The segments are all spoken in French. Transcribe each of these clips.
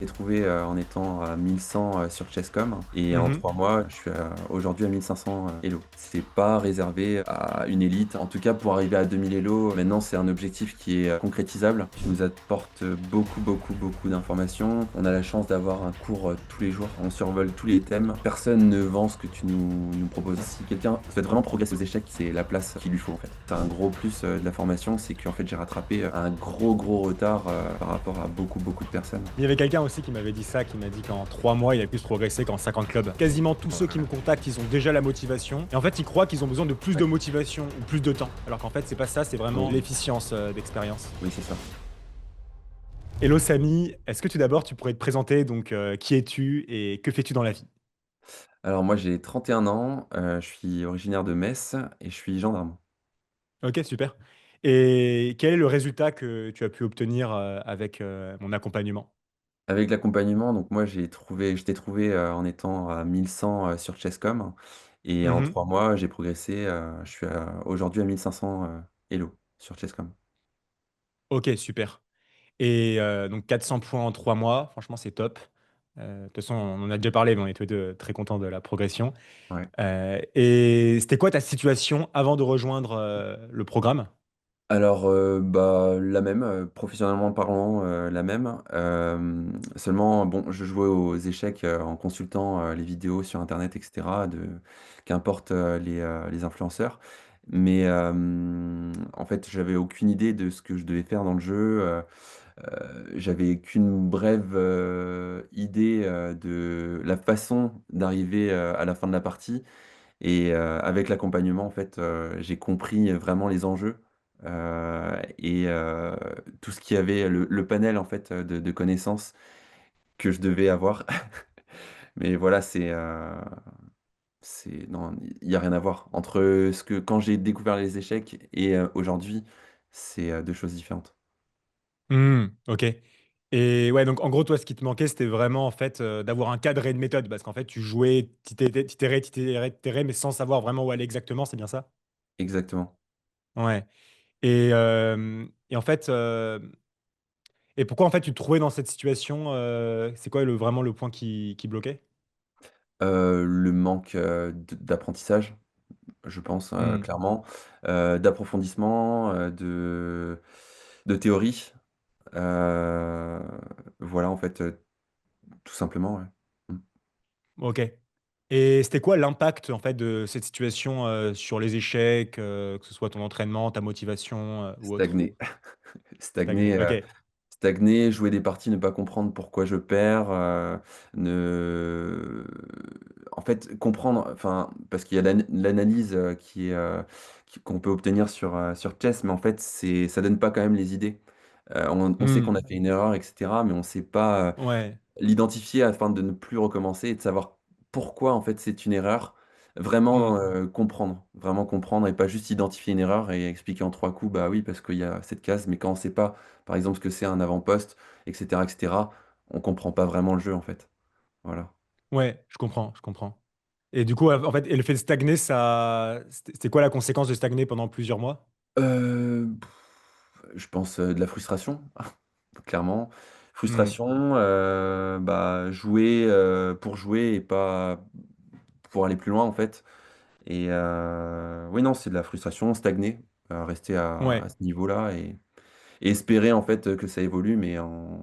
J'ai trouvé, en étant à 1100, sur Chess.com et en Mmh. 3 mois, je suis aujourd'hui à 1500, Elo. C'est pas réservé à une élite. En tout cas, pour arriver à 2000 Elo, maintenant, c'est un objectif qui est, concrétisable, qui nous apporte beaucoup, beaucoup, beaucoup d'informations. On a la chance d'avoir un cours, tous les jours. On survole tous les thèmes. Personne ne vend ce que tu nous proposes. Si quelqu'un souhaite vraiment progresser aux échecs, c'est la place qu'il lui faut, en fait. C'est un gros plus, de la formation, c'est qu'en fait, j'ai rattrapé, un gros, gros retard, par rapport à beaucoup, beaucoup de personnes. Il y avait quelqu'un aussi qui m'avait dit ça, qui m'a dit qu'en 3 mois, il avait plus progressé qu'en 50 clubs. Quasiment tous ceux qui me Voilà. contactent, ils ont déjà la motivation et en fait, ils croient qu'ils ont besoin de plus Ouais. de motivation ou plus de temps. Alors qu'en fait, c'est pas ça, c'est vraiment Oui, l'efficience, d'expérience. oui, c'est ça. Hello Samy, est-ce que tout d'abord tu pourrais te présenter donc, qui es-tu et que fais-tu dans la vie? Alors moi, j'ai 31 ans, je suis originaire de Metz et je suis gendarme. OK, super, et quel est le résultat que tu as pu obtenir, avec, mon accompagnement? Avec l'accompagnement, donc moi, je t'ai trouvé, en étant à 1100, sur Chess.com et en Mmh. 3 mois, j'ai progressé, je suis aujourd'hui à 1500, Elo sur Chess.com. OK, super, et donc 400 points en 3 mois, franchement, c'est top. De toute façon, on en a déjà parlé, mais on est tous les 2 très contents de la progression. Ouais. Et c'était quoi ta situation avant de rejoindre, le programme? Alors, bah, la même, professionnellement parlant, la même. Seulement, bon, je jouais aux échecs, en consultant, les vidéos sur internet et cetera qu'importe, les influenceurs. Mais, en fait, j'avais aucune idée de ce que je devais faire dans le jeu, j'avais qu'une brève, idée, de la façon d'arriver, à la fin de la partie et avec l'accompagnement, en fait, j'ai compris vraiment les enjeux, et tout ce qu'il y avait, le panel, en fait, de connaissances que je devais avoir. Mais voilà, c'est non, il y a rien à voir. Entre ce que quand j'ai découvert les échecs et aujourd'hui, c'est, 2 choses différentes. Mmh, OK, et ouais, donc en gros, toi, ce qui te manquait, c'était vraiment, en fait, d'avoir un cadre et une méthode parce qu'en fait, tu jouais, tu mais sans savoir vraiment où aller exactement, c'est bien ça? Exactement. Ouais, et en fait, et pourquoi, en fait, tu te trouvais dans cette situation, c'est quoi vraiment le point qui bloquait? Le manque, d'apprentissage, je pense, Mmh, clairement, d'approfondissement, de théorie, heu, voilà, en fait, tout simplement, ouais. Mmh. OK, et c'était quoi l'impact, en fait, de cette situation, sur les échecs, que ce soit ton entraînement, ta motivation, ou autre? Stagner. Stagné, Stagner, OK. stagner, jouer des parties, ne pas comprendre pourquoi je perds, ne en fait, comprendre, enfin, parce qu'il y a l'analyse, qui est, qu'on peut obtenir sur Chess, mais en fait, ça donne pas quand même les idées. On sait qu'on Mmh, a fait une erreur et cetera, mais on sait pas, ouais, l'identifier afin de ne plus recommencer et de savoir pourquoi, en fait, c'est une erreur. mmh, Vraiment comprendre et pas juste identifier une erreur et expliquer en 3 coups: «Bah oui, parce qu'il y a cette case», mais quand on sait pas, par exemple, ce que c'est un avant-poste et cetera, on comprend pas vraiment le jeu, en fait. Voilà. ouais, je comprends, et du coup, en fait, et le fait de stagner, ça c'était quoi la conséquence de stagner pendant plusieurs mois? Heu, je pense, de la frustration, clairement. Mmh, Frustration, bah, jouer, pour jouer et pas pour aller plus loin, en fait. Et oui, non, c'est de la frustration, stagner, rester à ouais. ce niveau-là et espérer en fait, que ça évolue, mais en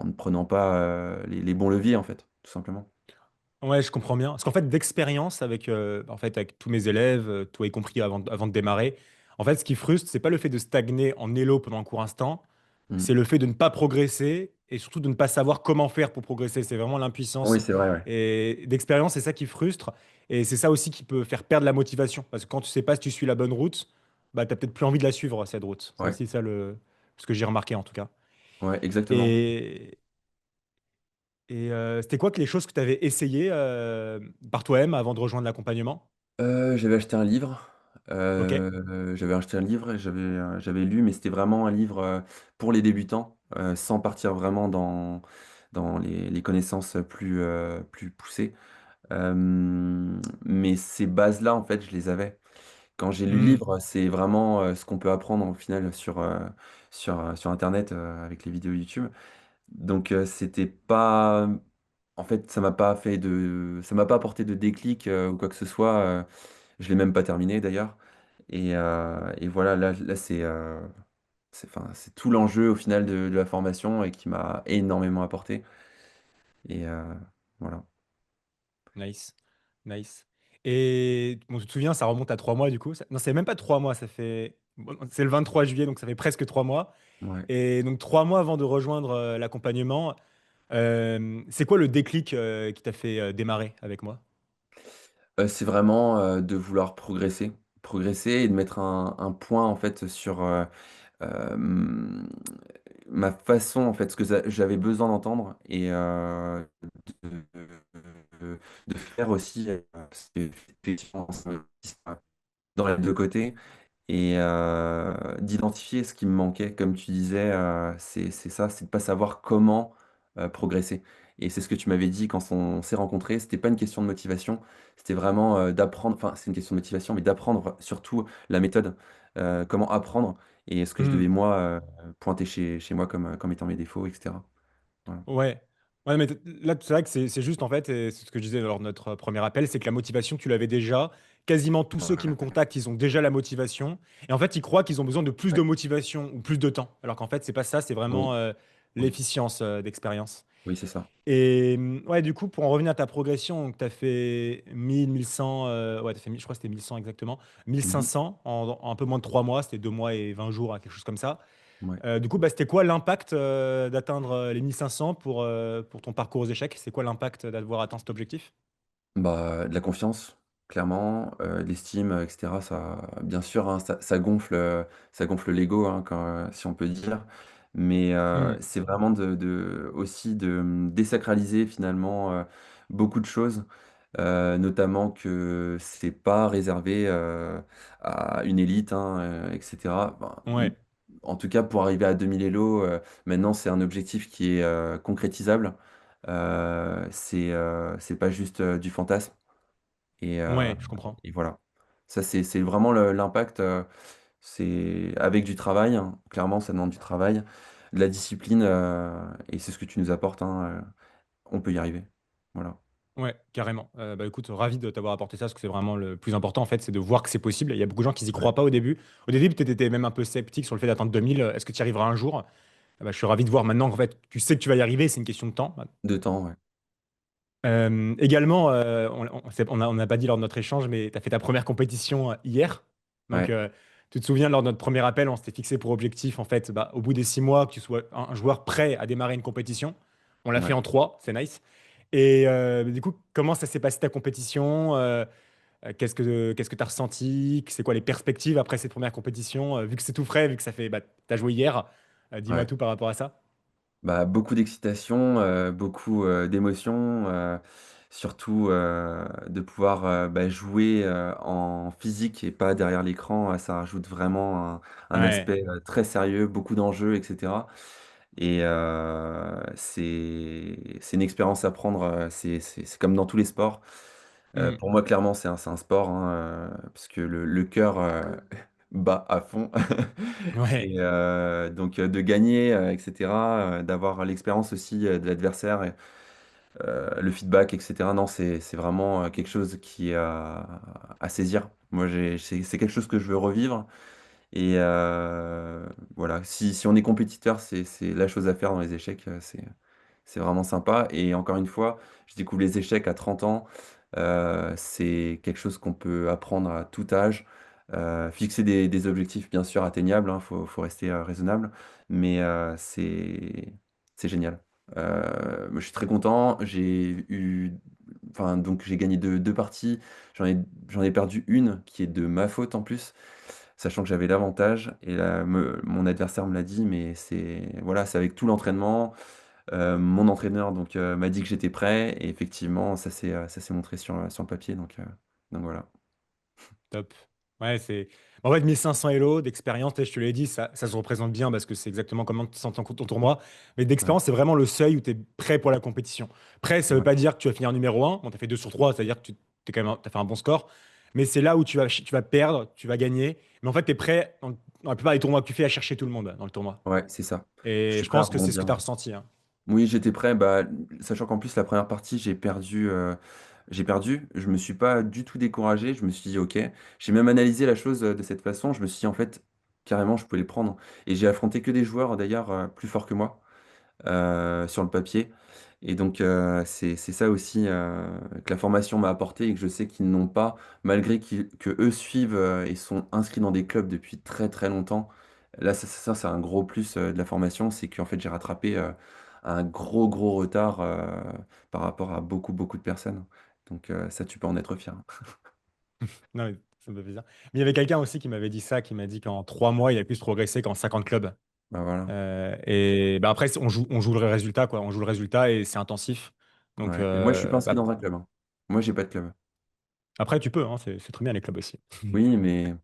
ne prenant pas, les bons leviers, en fait, tout simplement. Ouais, je comprends bien. Parce qu'en fait, d'expérience avec, en fait, avec tous mes élèves, toi y compris avant de démarrer, en fait, ce qui frustre, c'est pas le fait de stagner en élo pendant un court instant, Mmh. c'est le fait de ne pas progresser et surtout de ne pas savoir comment faire pour progresser. C'est vraiment Oui, l'impuissance, c'est vrai, ouais. et d'expérience, c'est ça qui frustre, et c'est ça aussi qui peut faire perdre la motivation. Parce que quand tu sais pas si tu suis la bonne route, bah, tu as peut-être plus envie de la suivre, cette route. C'est Ouais, aussi ça ce que j'ai remarqué en tout cas. ouais, exactement. Et c'était quoi que les choses que tu avais essayées, par toi-même avant de rejoindre l'accompagnement? J'avais acheté un livre, OK. j'avais acheté un livre et j'avais lu, mais c'était vraiment un livre, pour les débutants, sans partir vraiment dans les connaissances, plus poussées. Mais ces bases-là, en fait, je les avais. Quand j'ai lu le Mmh. livre, c'est vraiment, ce qu'on peut apprendre au final sur internet, avec les vidéos YouTube. Donc, c'était pas. En fait, ça m'a pas apporté de déclic ou quoi que ce soit. Je l'ai même pas terminé d'ailleurs. Et voilà, là enfin, c'est tout l'enjeu au final de la formation et qui m'a énormément apporté. Et voilà. Nice, nice. Et bon, tu te souviens, ça remonte à 3 mois du coup. Non, c'est même pas 3 mois, ça fait. Bon, c'est le 23 juillet, donc ça fait presque 3 mois. Ouais. Et donc 3 mois avant de rejoindre l'accompagnement, c'est quoi le déclic qui t'a fait démarrer avec moi? C'est vraiment de vouloir progresser et de mettre un point en fait sur euh, ma façon, en fait, ce que j'avais besoin d'entendre et de faire aussi, parce que effectivement, ça m'investit dans les deux côtés et d'identifier ce qui me manquait. Comme tu disais, c'est ça, c'est de pas savoir comment progresser. Et c'est ce que tu m'avais dit quand on s'est rencontrés. C'était pas une question de motivation, c'était vraiment d'apprendre. Enfin, c'est une question de motivation, mais d'apprendre surtout la méthode, comment apprendre et ce que je Hmm. devais moi pointer chez moi comme étant mes défauts, etc. Voilà. Ouais. Ouais, mais là, c'est vrai que c'est juste en fait, et c'est ce que je disais lors de notre premier appel, c'est que la motivation, tu l'avais déjà. Quasiment tous ceux qui me contactent, ils ont déjà la motivation. Et en fait, ils croient qu'ils ont besoin de plus de Ouais. motivation ou plus de temps. Alors qu'en fait, c'est pas ça, c'est Oui, vraiment oui, l'efficience d'expérience. oui, c'est ça. Et ouais, du coup, pour en revenir à ta progression, tu as fait 1000, 1100, ouais, t'as fait 1000, je crois que c'était 1100 exactement, Mhm. 1500 en un peu moins de 3 mois, c'était 2 mois et 20 jours, hein, quelque chose comme ça. Ouais. Du coup, bah, c'était quoi l'impact d'atteindre les 1500 pour ton parcours aux échecs? C'est quoi l'impact d'avoir atteint cet objectif? Bah, de la confiance, clairement, de l'estime, et cetera. Ça bien sûr, hein, ça gonfle l'ego, hein, si on peut dire. Mais, Hmm. c'est vraiment aussi de, désacraliser finalement, beaucoup de choses, notamment que c'est pas réservé, à une élite, hein, et cetera. Ben, Ouais, en tout cas pour arriver à 2000 Elo, maintenant c'est un objectif qui est, concrétisable. C'est pas juste, du fantasme et heu ouais, je comprends. et voilà. Ça, c'est vraiment l'impact, c'est avec du travail, hein, clairement, ça demande du travail, de la discipline, et c'est ce que tu nous apportes, hein, on peut y arriver. Voilà. Ouais, carrément. Bah, écoute, ravi de t'avoir apporté ça, parce que c'est vraiment le plus important, en fait, c'est de voir que c'est possible. Il y a beaucoup de gens qui n'y Ouais. croient pas au début. Au début, peut-être étais même un peu sceptique sur le fait d'atteindre 2000. Est-ce que tu y arriveras un jour? Ah bah, je suis ravi de voir maintenant qu'en fait, tu sais que tu vas y arriver, c'est une question de temps. De temps, ouais. Également, on n'a pas dit lors de notre échange, mais tu as fait ta première compétition hier. Donc, Ouais, tu te souviens, lors de notre premier appel, on s'était fixé pour objectif, en fait, bah, au bout des 6 mois, que tu sois un joueur prêt à démarrer une compétition. On l'a fait ouais. en trois, c'est nice. Et du coup, comment ça s'est passé ta compétition? Qu'est-ce que tu as ressenti? C'est quoi les perspectives après cette première compétition? Vu que c'est tout frais, vu que ça fait, bah, tu as joué hier, dis-moi Ouais. tout par rapport à ça. Bah, beaucoup d'excitation, beaucoup, d'émotions, surtout, de pouvoir, bah, jouer, en physique et pas derrière l'écran, ça rajoute vraiment un Ouais. aspect, très sérieux, beaucoup d'enjeux et cetera et c'est une expérience à prendre, c'est comme dans tous les sports. Hmm. Pour moi, clairement, c'est un sport, hein, parce que le cœur, bat à fond Ouais. et donc de gagner, et cetera, d'avoir l'expérience aussi, de l'adversaire et le feedback et cetera. Non, c'est vraiment, quelque chose qui est à saisir. Moi, c'est quelque chose que je veux revivre et voilà. Si on est compétiteur, c'est la chose à faire dans les échecs, c'est vraiment sympa et encore une fois, je découvre les échecs à 30 ans. C'est quelque chose qu'on peut apprendre à tout âge. Fixer des objectifs bien sûr atteignables, hein, faut rester, raisonnable, mais c'est génial. Moi je suis très content, donc j'ai gagné 2 parties, j'en ai perdu une qui est de ma faute en plus, sachant que j'avais l'avantage et là mon adversaire me l'a dit, mais voilà, c'est avec tout l'entraînement. Mon entraîneur donc m'a dit que j'étais prêt et effectivement ça s'est montré sur le papier donc voilà. Top. Ouais, c'est. En fait, 1500 Elo d'expérience, tu sais, je te l'ai dit, ça se représente bien parce que c'est exactement comment tu te sens ton tournoi. Mais Ouais, d'expérience, c'est vraiment le seuil où tu es prêt pour la compétition. Prêt, ça veut ouais, pas dire que tu vas finir numéro un. Bon, tu as fait 2 sur 3, c'est-à-dire que tu as quand même t'as fait un bon score. Mais c'est là où tu vas perdre, tu vas gagner. Mais en fait, tu es prêt, dans la plupart des tournois que tu fais, à chercher tout le monde dans le tournoi. ouais, c'est ça. Je Et suis je prêt à pense que c'est ce que rebondir, tu as ouais. ressenti, hein. Oui, j'étais prêt, bah, sachant qu'en plus la première partie j'ai perdu, je me suis pas du tout découragé, je me suis dit ok, j'ai même analysé la chose de cette façon, je me suis dit en fait carrément je peux les prendre et j'ai affronté que des joueurs d'ailleurs plus forts que moi sur le papier. Et donc, c'est ça aussi que la formation m'a apporté et que je sais qu'ils n'ont pas, malgré que eux suivent et sont inscrits dans des clubs depuis très très longtemps. Là, c'est un gros plus de la formation, c'est qu'en fait, j'ai rattrapé un gros gros retard par rapport à beaucoup beaucoup de personnes. Donc, ça, tu peux en être fier. Non, mais ça me fait plaisir. Mais il y avait quelqu'un aussi qui m'avait dit ça, qui m'a dit qu'en 3 mois, il a plus progressé qu'en 50 clubs. Bah voilà. Et bah après, on joue le résultat, quoi. On joue le résultat et c'est intensif. Donc, Ouais. Et moi, je suis pas inscrit bah, dans un club, hein. Moi, j'ai pas de club. après, tu peux, hein, c'est très bien les clubs aussi. Oui, mais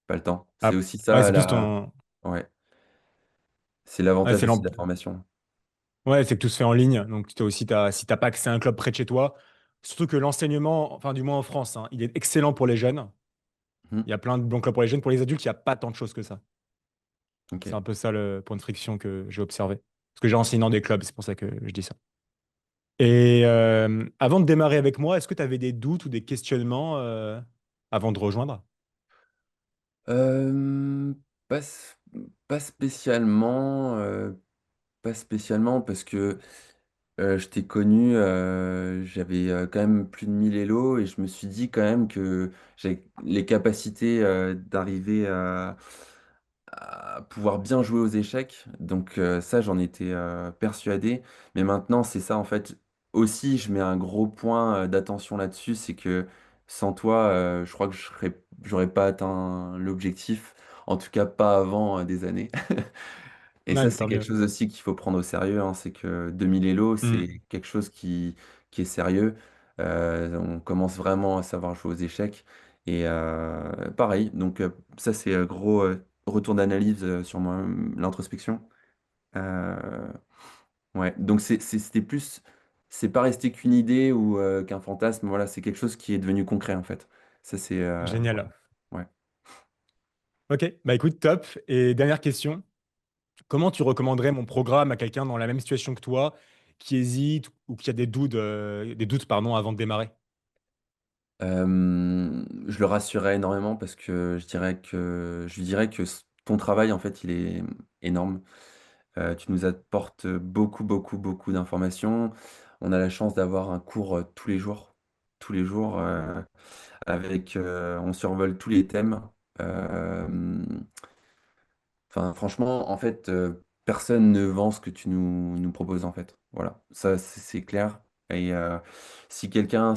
pas le temps. C'est Ah, aussi ouais, ça, c'est plus là. ton. Ouais. C'est Ouais, l'avantage aussi de la formation. ouais, c'est que tout se fait en ligne. Donc, si t'as pas accès à un club près de chez toi, surtout que l'enseignement, enfin, du moins en France, hein, il est excellent pour les jeunes. Mhm. Il y a plein de bons clubs pour les jeunes. Pour les adultes, il n'y a pas tant de choses que ça. Ok. C'est un peu ça le point de friction que j'ai observé. Parce que j'ai enseigné dans des clubs, c'est pour ça que je dis ça. Et avant de démarrer avec moi, est-ce que tu avais des doutes ou des questionnements avant de rejoindre? Euh, pas, s- pas spécialement, pas spécialement parce que je t'ai connu, j'avais quand même plus de 1000 élos et je me suis dit quand même que j'ai les capacités d'arriver à pouvoir bien jouer aux échecs. Donc ça, j'en étais persuadé. Mais maintenant, c'est ça en fait. Aussi, je mets un gros point d'attention là-dessus, c'est que sans toi, je crois que j'aurais pas atteint l'objectif. En tout cas, pas avant des années. Et Non, ça, mais c'est tant quelque mieux. chose aussi qu'il faut prendre au sérieux, hein. C'est que 2000 Elo, Hmm, c'est quelque chose qui est sérieux. On commence vraiment à savoir jouer aux échecs. Et pareil, donc ça, c'est un gros retour d'analyse sur moi, l'introspection. Euh, ouais, donc c'était plus, c'est pas resté qu'une idée ou qu'un fantasme, voilà, c'est quelque chose qui est devenu concret en fait. Ça, c'est, génial. ouais. Ok, bah écoute, top. Et dernière question, comment tu recommanderais mon programme à quelqu'un dans la même situation que toi, qui hésite ou qui a des doutes pardon, avant de démarrer? Je le rassurerais énormément parce que je lui dirais que ton travail, en fait, il est énorme. Tu nous apportes beaucoup, beaucoup, beaucoup d'informations. On a la chance d'avoir un cours tous les jours, on survole tous les thèmes. Euh, Enfin, franchement, en fait, personne ne vend ce que tu nous proposes, en fait. Voilà, ça, c'est clair. Et si quelqu'un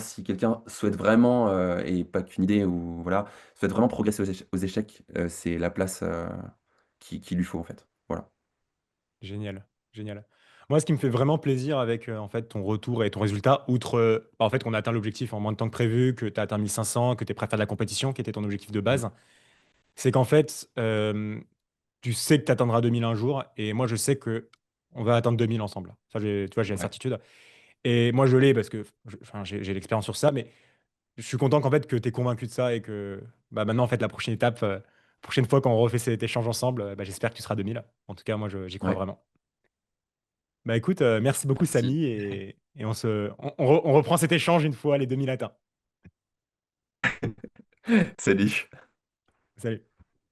souhaite vraiment, et pas qu'une idée, ou voilà, souhaite vraiment progresser aux échecs, c'est la place qu'il lui faut, en fait. Voilà. Génial, génial. Moi, ce qui me fait vraiment plaisir avec en fait ton retour et ton résultat, outre en fait qu'on a atteint l'objectif en moins de temps que prévu, que tu as atteint 1500, que tu es prêt à faire de la compétition, qui était ton objectif de Mm. base, c'est qu'en fait, tu sais que tu atteindras 2000 un jour, et moi, je sais que on va atteindre 2000 ensemble. Ça, tu vois, j'ai la Ouais. certitude. Et moi, je l'ai parce que enfin, j'ai l'expérience sur ça, mais je suis content qu'en fait que tu es convaincu de ça et que bah, maintenant, en fait, la prochaine étape, prochaine fois qu'on refait cet échange ensemble, bah, j'espère que tu seras 2000. En tout cas, moi, j'y crois Ouais. vraiment. Bah écoute, merci beaucoup Merci. Samy et on reprend cet échange une fois les 2000 atteints. Salut. Salut.